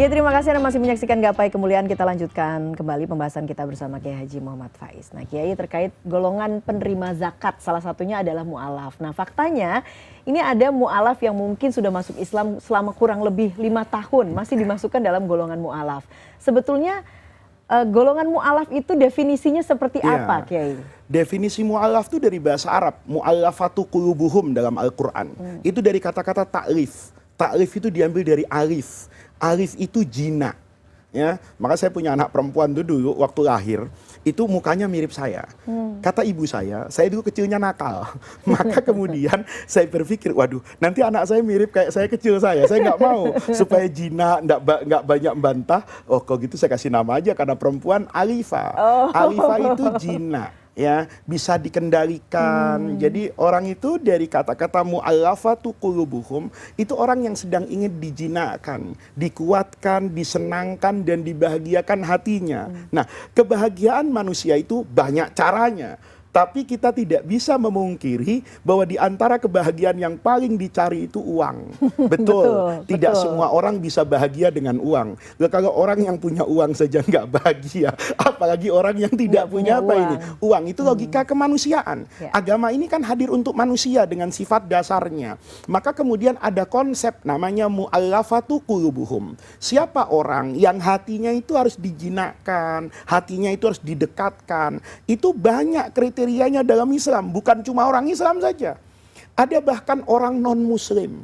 Ya, terima kasih Anda masih menyaksikan Gapai Kemuliaan. Kita lanjutkan kembali pembahasan kita bersama Kiai Haji Muhammad Faiz. Nah, Kiai, terkait golongan penerima zakat, salah satunya adalah mu'alaf. Nah, faktanya ini ada mu'alaf yang mungkin sudah masuk Islam selama kurang lebih 5 tahun, masih dimasukkan dalam golongan mu'alaf. Sebetulnya golongan mu'alaf itu definisinya seperti apa, Kiai? Definisi mu'alaf itu dari bahasa Arab, mu'allafatu qulubuhum dalam Al-Quran. Itu dari kata-kata ta'rif. Ta'rif itu diambil dari alif. Alif itu jina, ya. Maka saya punya anak perempuan dulu waktu lahir itu mukanya mirip saya. Kata ibu saya dulu kecilnya nakal. Maka kemudian saya berpikir, waduh, nanti anak saya mirip kayak saya kecil saya nggak mau. Supaya jina nggak banyak bantah. Oh, kalau gitu saya kasih nama aja karena perempuan Alifa. Alifa itu jina. Ya, bisa dikendalikan. Jadi orang itu dari kata-kata mu'allafatu qulubuhum itu orang yang sedang ingin dijinakan, dikuatkan, disenangkan dan dibahagiakan hatinya. Nah, kebahagiaan manusia itu banyak caranya. Tapi kita tidak bisa memungkiri bahwa di antara kebahagiaan yang paling dicari itu uang. Betul. Tidak semua orang bisa bahagia dengan uang. Loh, kalau orang yang punya uang saja nggak bahagia, apalagi orang yang tidak punya apa ini? Uang itu logika kemanusiaan. Agama ini kan hadir untuk manusia dengan sifat dasarnya. Maka kemudian ada konsep namanya mu'allafatu qulubuhum. Siapa orang yang hatinya itu harus dijinakkan, hatinya itu harus didekatkan. Itu banyak kriterianya dalam Islam, bukan cuma orang Islam saja. Ada bahkan orang non-muslim.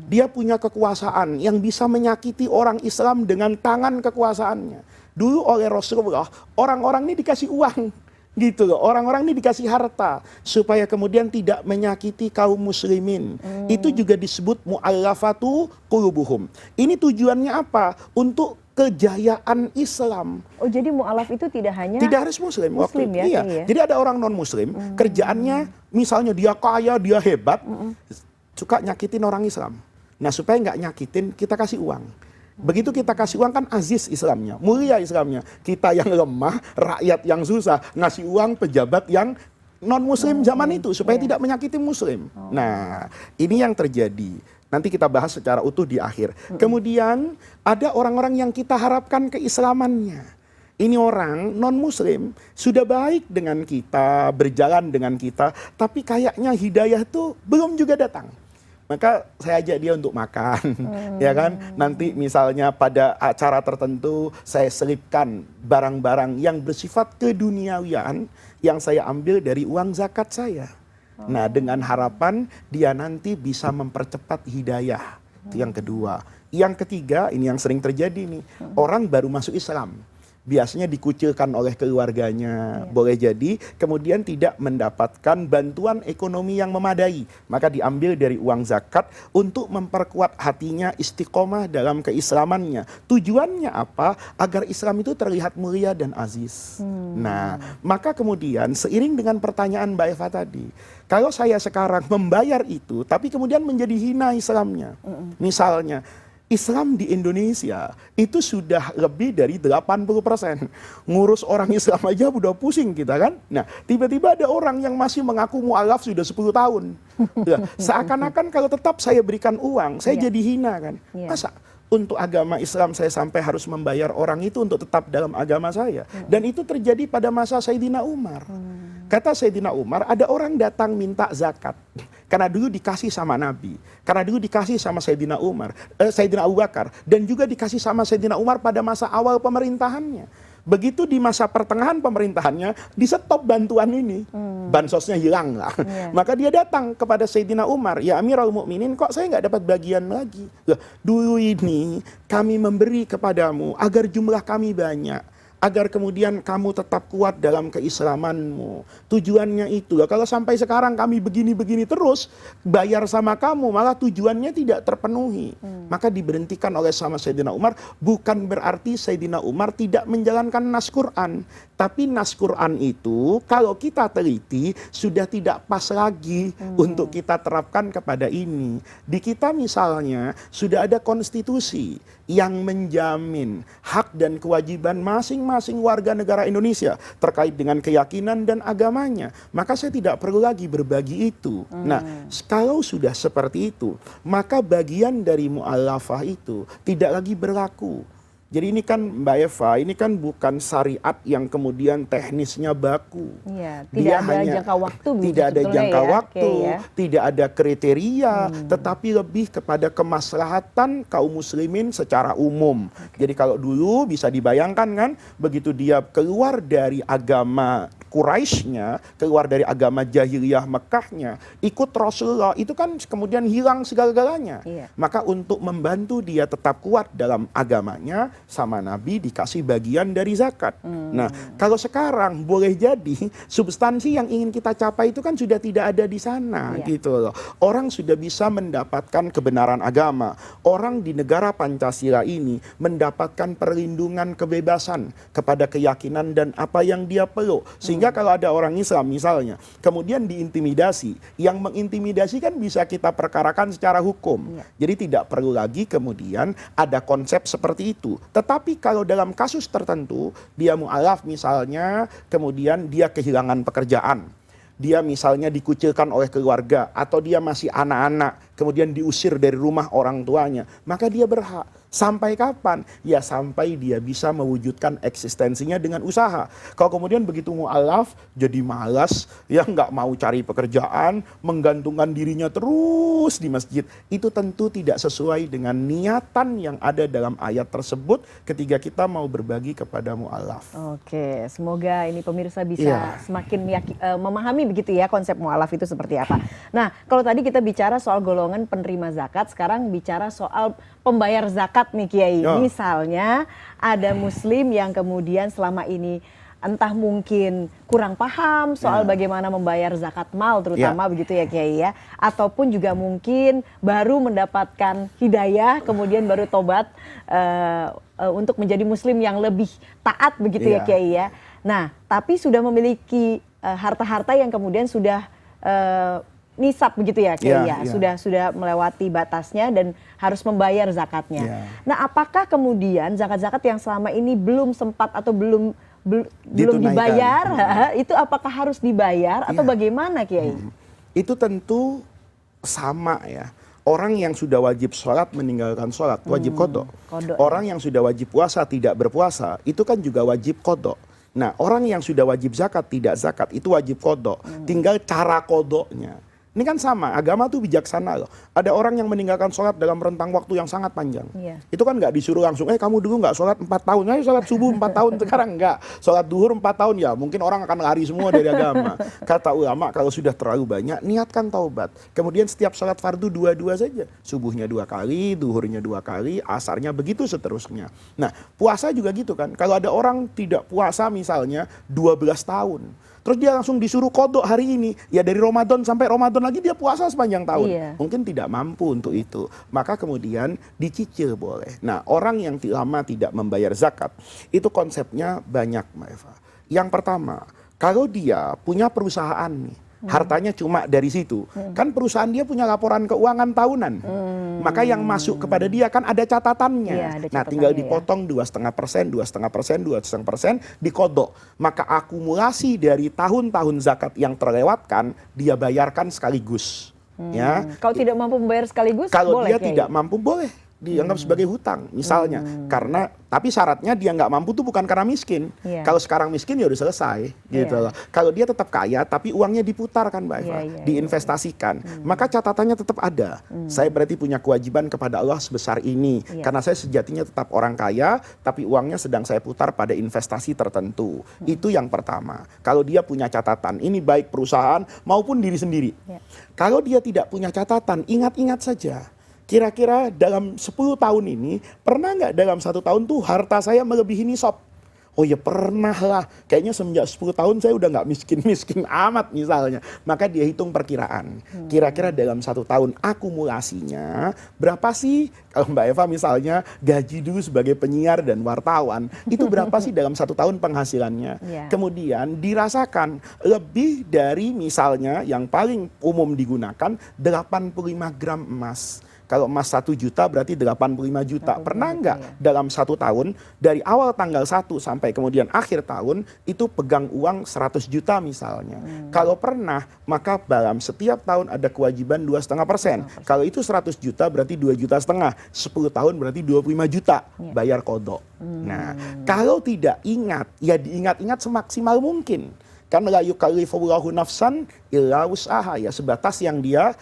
Dia punya kekuasaan yang bisa menyakiti orang Islam dengan tangan kekuasaannya. Dulu oleh Rasulullah, orang-orang ini dikasih uang. Gitu loh, orang-orang ini dikasih harta supaya kemudian tidak menyakiti kaum muslimin. Itu juga disebut mu'allafatu qulubuhum. Ini tujuannya apa? Untuk kejayaan Islam. Oh, jadi mu'alaf itu tidak harus muslim ya? Iya. Jadi ada orang non muslim, kerjaannya misalnya dia kaya, dia hebat, suka nyakitin orang Islam. Nah, supaya nggak nyakitin, kita kasih uang. Begitu kita kasih uang kan aziz Islamnya, mulia Islamnya. Kita yang lemah, rakyat yang susah, ngasih uang pejabat yang non muslim zaman itu supaya tidak menyakiti muslim. Nah, ini yang terjadi. Nanti kita bahas secara utuh di akhir. Kemudian ada orang-orang yang kita harapkan keislamannya. Ini orang non-muslim, sudah baik dengan kita, berjalan dengan kita, tapi kayaknya hidayah itu belum juga datang. Maka saya ajak dia untuk makan, ya kan? Nanti misalnya pada acara tertentu saya selipkan barang-barang yang bersifat keduniawian yang saya ambil dari uang zakat saya. Nah, dengan harapan dia nanti bisa mempercepat hidayah. Itu yang kedua. Yang ketiga, ini yang sering terjadi nih. Orang baru masuk Islam. Biasanya dikucilkan oleh keluarganya, boleh jadi kemudian tidak mendapatkan bantuan ekonomi yang memadai, maka diambil dari uang zakat untuk memperkuat hatinya, istiqomah dalam keislamannya. Tujuannya apa? Agar Islam itu terlihat mulia dan aziz. Nah, maka kemudian seiring dengan pertanyaan Mbak Eva tadi, kalau saya sekarang membayar itu tapi kemudian menjadi hina Islamnya, misalnya Islam di Indonesia itu sudah lebih dari 80%. Ngurus orang Islam aja udah pusing kita kan. Nah, tiba-tiba ada orang yang masih mengaku mu'alaf sudah 10 tahun. Seakan-akan kalau tetap saya berikan uang, saya jadi hina kan. Masa untuk agama Islam saya sampai harus membayar orang itu untuk tetap dalam agama saya? Dan itu terjadi pada masa Sayyidina Umar. Kata Sayyidina Umar, ada orang datang minta zakat. Karena dulu dikasih sama Nabi. Karena dulu dikasih sama Sayyidina Umar, Sayyidina Abu Bakar. Dan juga dikasih sama Sayyidina Umar pada masa awal pemerintahannya. Begitu di masa pertengahan pemerintahannya, di stop bantuan ini. Bansosnya hilang lah. Maka dia datang kepada Sayyidina Umar. Ya Amirul Mukminin, kok saya nggak dapat bagian lagi? Loh, dulu ini kami memberi kepadamu agar jumlah kami banyak. Agar kemudian kamu tetap kuat dalam keislamanmu. Tujuannya itu. Kalau sampai sekarang kami begini-begini terus, bayar sama kamu, malah tujuannya tidak terpenuhi. Maka diberhentikan oleh sama Sayyidina Umar. Bukan berarti Sayyidina Umar tidak menjalankan nas Quran. Tapi nas Quran itu, kalau kita teliti, sudah tidak pas lagi untuk kita terapkan kepada ini. Di kita misalnya, sudah ada konstitusi yang menjamin hak dan kewajiban masing-masing warga negara Indonesia terkait dengan keyakinan dan agamanya. Maka saya tidak perlu lagi berbagi itu. Nah, kalau sudah seperti itu, maka bagian dari mu'allafah itu tidak lagi berlaku. Jadi ini kan Mbak Eva, ini kan bukan syariat yang kemudian teknisnya baku. Iya, tidak ada jangka waktu. Tidak ada jangka waktu, ya. tidak ada kriteria, tetapi lebih kepada kemaslahatan kaum muslimin secara umum. Jadi kalau dulu bisa dibayangkan kan, begitu dia keluar dari agama Quraisynya, keluar dari agama jahiliyah Mekahnya, ikut Rasulullah, itu kan kemudian hilang segala-galanya. Iya. Maka untuk membantu dia tetap kuat dalam agamanya, sama Nabi dikasih bagian dari zakat. Nah, kalau sekarang boleh jadi substansi yang ingin kita capai itu kan sudah tidak ada di sana, gitu loh. Orang sudah bisa mendapatkan kebenaran agama. Orang di negara Pancasila ini mendapatkan perlindungan kebebasan kepada keyakinan dan apa yang dia peluk. Sehingga kalau ada orang Islam misalnya, kemudian diintimidasi, yang mengintimidasi kan bisa kita perkarakan secara hukum. Jadi tidak perlu lagi kemudian ada konsep seperti itu. Tetapi kalau dalam kasus tertentu, dia mu'alaf misalnya, kemudian dia kehilangan pekerjaan. Dia misalnya dikucilkan oleh keluarga, atau dia masih anak-anak, kemudian diusir dari rumah orang tuanya, maka dia berhak. Sampai kapan? Ya sampai dia bisa mewujudkan eksistensinya dengan usaha. Kalau kemudian begitu mu'alaf, jadi malas, ya nggak mau cari pekerjaan, menggantungkan dirinya terus di masjid, itu tentu tidak sesuai dengan niatan yang ada dalam ayat tersebut ketika kita mau berbagi kepada mu'alaf. Oke, semoga ini pemirsa bisa semakin memahami begitu ya konsep mu'alaf itu seperti apa. Nah, kalau tadi kita bicara soal golongan penerima zakat, sekarang bicara soal pembayar zakat nih Kiai. Misalnya ada muslim yang kemudian selama ini entah mungkin kurang paham soal bagaimana membayar zakat mal terutama begitu ya Kiai ya, ataupun juga mungkin baru mendapatkan hidayah kemudian baru tobat untuk menjadi muslim yang lebih taat begitu ya Kiai ya. Nah, tapi sudah memiliki harta-harta yang kemudian sudah nisab begitu ya Kiai ya, sudah melewati batasnya dan harus membayar zakatnya. Nah, apakah kemudian zakat-zakat yang selama ini belum sempat atau belum dibayar, itu apakah harus dibayar atau bagaimana Kiai? Itu tentu sama ya. Orang yang sudah wajib sholat meninggalkan sholat, wajib kodok. Orang yang sudah wajib puasa tidak berpuasa, itu kan juga wajib kodok. Nah, orang yang sudah wajib zakat tidak zakat, itu wajib kodok. Tinggal cara kodoknya. Ini kan sama, agama tuh bijaksana loh. Ada orang yang meninggalkan sholat dalam rentang waktu yang sangat panjang. Itu kan nggak disuruh langsung, kamu dulu nggak sholat 4 tahun, sholat subuh 4 tahun, sekarang nggak. Sholat duhur 4 tahun, ya mungkin orang akan lari semua dari agama. Kata ulama, kalau sudah terlalu banyak, niatkan taubat. Kemudian setiap sholat fardu 2-2 saja. Subuhnya 2 kali, duhurnya 2 kali, asarnya begitu seterusnya. Nah, puasa juga gitu kan. Kalau ada orang tidak puasa misalnya 12 tahun. Terus dia langsung disuruh kodok hari ini. Ya dari Ramadan sampai Ramadan lagi dia puasa sepanjang tahun. Mungkin tidak mampu untuk itu. Maka kemudian dicicil boleh. Nah, orang yang lama tidak membayar zakat, itu konsepnya banyak Mbak Eva. Yang pertama, kalau dia punya perusahaan nih, hartanya cuma dari situ. Kan perusahaan dia punya laporan keuangan tahunan. Maka yang masuk kepada dia kan ada catatannya. Nah, tinggal dipotong 2,5%, 2,5%, 2,5%, dikodok. Maka akumulasi dari tahun-tahun zakat yang terlewatkan, dia bayarkan sekaligus. Kalau tidak mampu membayar sekaligus, kalau boleh, dia tidak mampu, boleh dianggap sebagai hutang misalnya, karena tapi syaratnya dia nggak mampu tuh bukan karena miskin. Kalau sekarang miskin ya udah selesai gitu loh. Kalau dia tetap kaya tapi uangnya diputarkan Mbak Eva, diinvestasikan, maka catatannya tetap ada. Saya berarti punya kewajiban kepada Allah sebesar ini karena saya sejatinya tetap orang kaya tapi uangnya sedang saya putar pada investasi tertentu. Itu yang pertama. Kalau dia punya catatan, ini baik perusahaan maupun diri sendiri. Kalau dia tidak punya catatan, ingat-ingat saja. Kira-kira dalam 10 tahun ini, pernah nggak dalam 1 tahun tuh harta saya melebihi nisab? Oh ya pernah lah, kayaknya semenjak 10 tahun saya udah nggak miskin-miskin amat misalnya. Maka dia hitung perkiraan. Kira-kira dalam 1 tahun akumulasinya berapa sih? Kalau Mbak Eva misalnya gaji dulu sebagai penyiar dan wartawan, itu berapa sih dalam 1 tahun penghasilannya? Kemudian dirasakan lebih dari misalnya yang paling umum digunakan 85 gram emas. Kalau emas 1 juta berarti 85 juta. 85 Pernah juta, nggak ya. dalam 1 tahun dari awal tanggal 1 sampai kemudian akhir tahun itu pegang uang 100 juta misalnya. Kalau pernah, maka dalam setiap tahun ada kewajiban 2,5%. Kalau itu 100 juta berarti 2,5 juta. 10 tahun berarti 25 juta bayar kodok. Nah, kalau tidak ingat, ya diingat-ingat semaksimal mungkin. Kan la yukallifullahu nafsan illa wus'aha, ya sebatas yang dia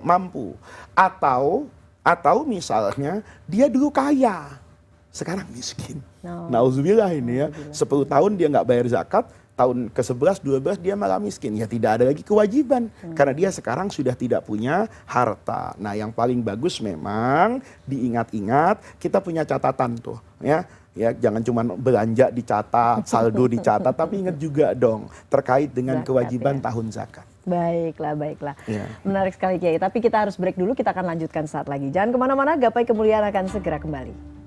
mampu. Atau misalnya dia dulu kaya, sekarang miskin. Nauzubillah ini ya. 10 tahun dia nggak bayar zakat, tahun ke-11, 12 dia malah miskin. Ya tidak ada lagi kewajiban. Karena dia sekarang sudah tidak punya harta. Nah yang paling bagus memang diingat-ingat, kita punya catatan tuh. Ya, jangan cuma belanja dicatat, saldo dicatat, tapi ingat juga dong terkait dengan Zakat, kewajiban ya. tahun zakat. Baiklah, baiklah. Ya. Menarik sekali Kiai. Tapi kita harus break dulu, kita akan lanjutkan saat lagi. Jangan kemana-mana, Gapai Kemuliaan akan segera kembali.